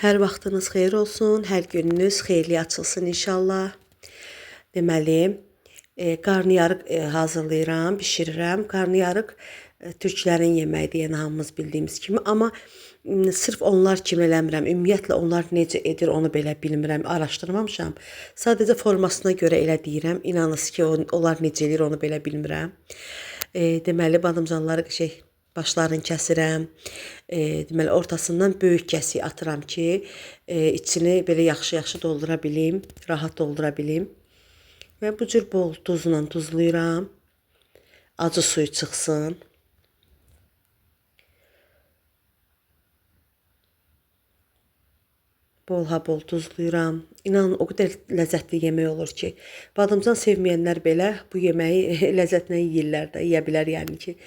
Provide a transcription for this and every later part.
Hər vaxtınız xeyir olsun, hər gününüz xeyirli açılsın inşallah. Deməli, qarnıyarıq hazırlayıram, bişirirəm. Qarnıyarıq türklərin yeməyidir, yəni hamımız bildiyimiz kimi. Amma sırf onlar kimi eləmirəm. Ümumiyyətlə onlar necə edir onu belə bilmirəm, araşdırmamışam. Sadəcə formasına görə elə deyirəm. İnanın ki, onlar necə edir onu belə bilmirəm. Deməli, badımcanları başlarını kəsirəm. Deməli, ortasından böyük kəsik atıram ki, içini belə yaxşı-yaxşı doldura bilim, rahat doldura bilim. Və bu cür bol tuzla tuzluyuram. Acı suyu çıxsın. Bol tuzluyuram. İnanın o qədər ləzzətli yemək olur ki, badımcan sevməyənlər belə bu yeməyi ləzzətlə yeyirlər də, yeyə bilər yəni ki.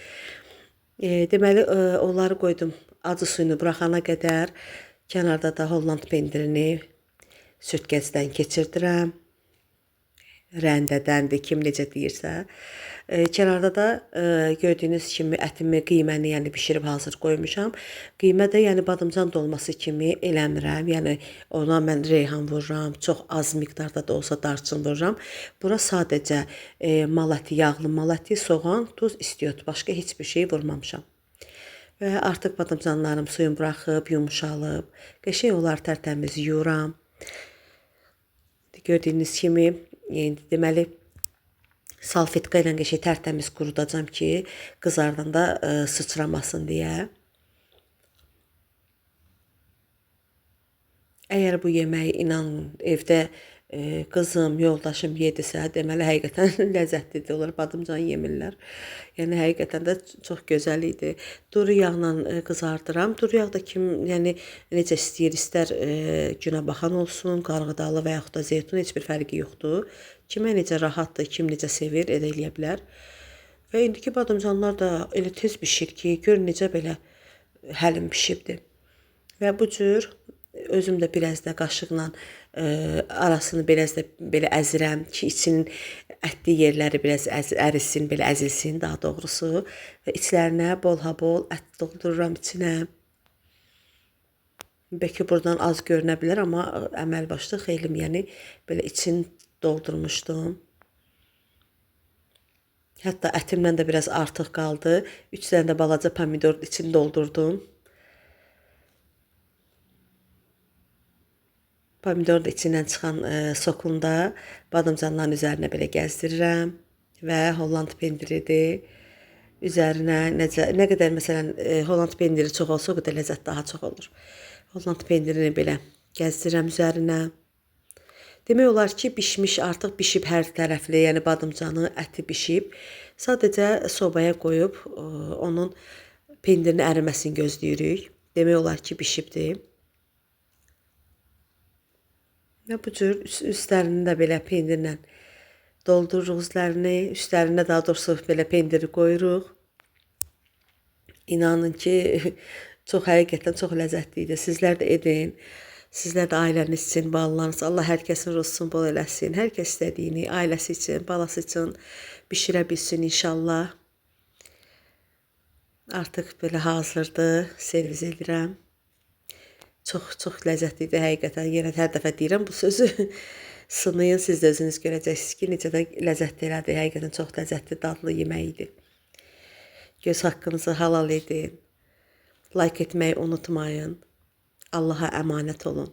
Deməli, onları qoydum acı suyunu buraxana qədər. Kənarda da Holland pendirini sürtgəcdən keçirdirəm. Rəndədəndir, kim necə deyirsə. Kənarda da gördüyünüz kimi ətimi, qiyməni yəni bişirib hazır qoymuşam. Qiymə də yəni badımcan dolması kimi eləmirəm. Yəni ona mən reyhan vururam, çox az miqdarda da olsa darçın vururam. Bura sadəcə mal əti, yağlı mal əti, soğan, tuz, istiot, başqa heç bir şey vurmamışam. Və artıq badımcanlarım suyun buraxıb, yumuşalıb. Qəşəng olar tərtəmiz yuyuram. Gördüyünüz kimi deməli salfetka ilə qəşəng tərtəmiz qurudacam ki, qızardanda sıçramasın deyə. Əgər bu yeməyi inanın evdə qızım, yoldaşım yedisə, deməli həqiqətən ləzzətlidir. Onlar badımcan yemirlər. Yəni həqiqətən də çox gözəl idi. Duru yağla qızardıram. Duru yağ da kim, yəni necə istəyir, istər günə baxan olsun, qarğıdalı və yaxud da zeytun, heç bir fərqi yoxdur. Kimə necə rahatdır, kim necə sevir, eləyə bilər. Və indiki badımcanlar da elə tez bişir ki, gör necə belə həlim bişibdir. Və bu cür özüm də biraz da qaşıqla arasını biraz da belə əzirəm ki, içinin ətli yerləri biraz ərisin, belə əzilsin daha doğrusu. Və içlərinə bol ət doldururam içinə. Bəlkə buradan az görünə bilər, amma əməl başda xeylim, yəni belə için doldurmuşdum. Hətta ətimdən də biraz artıq qaldı. 3 dənə də balaca pomidor içini doldurdum. Pomidor da içindən çıxan sokunda badımcanların üzərinə belə gəzdirirəm və Holland pendiridir. Üzərinə nə qədər məsələn Holland pendiri çox olsa, o qədər ləzzət daha çox olur. Holland pendirini belə gəzdirirəm üzərinə. Demək olar ki, bişmiş, artıq bişib hər tərəfli, yəni badımcanı, əti bişib. Sadəcə sobaya qoyub onun pendirini əriməsini gözləyirik. Demək olar ki, bişibdir. Və bu cür üstlərini də belə pendirlə doldururuq üzlərini. Üstlərində daha doğrusu belə pendiri qoyuruq. İnanın ki, həqiqətən çox ləzzətli idi. Sizlər də edin. Sizlər də ailəniz üçün, balalarınız, Allah hər kəsin ruzusunu bol eləsin. Hər kəs istədiyini ailəsi üçün, balası üçün bişirə bilsin inşallah. Artıq belə hazırdır, servis edirəm. Çox ləzzətlidir həqiqətən. Yenə hər dəfə deyirəm bu sözü. Sınayın, siz də özünüz görəcəksiniz ki, necə də ləzzətli elədir. Həqiqətən çox ləzzətli, dadlı yemək idi. Göz haqqınızı halal edin. Like etməyi unutmayın. Allaha əmanət olun.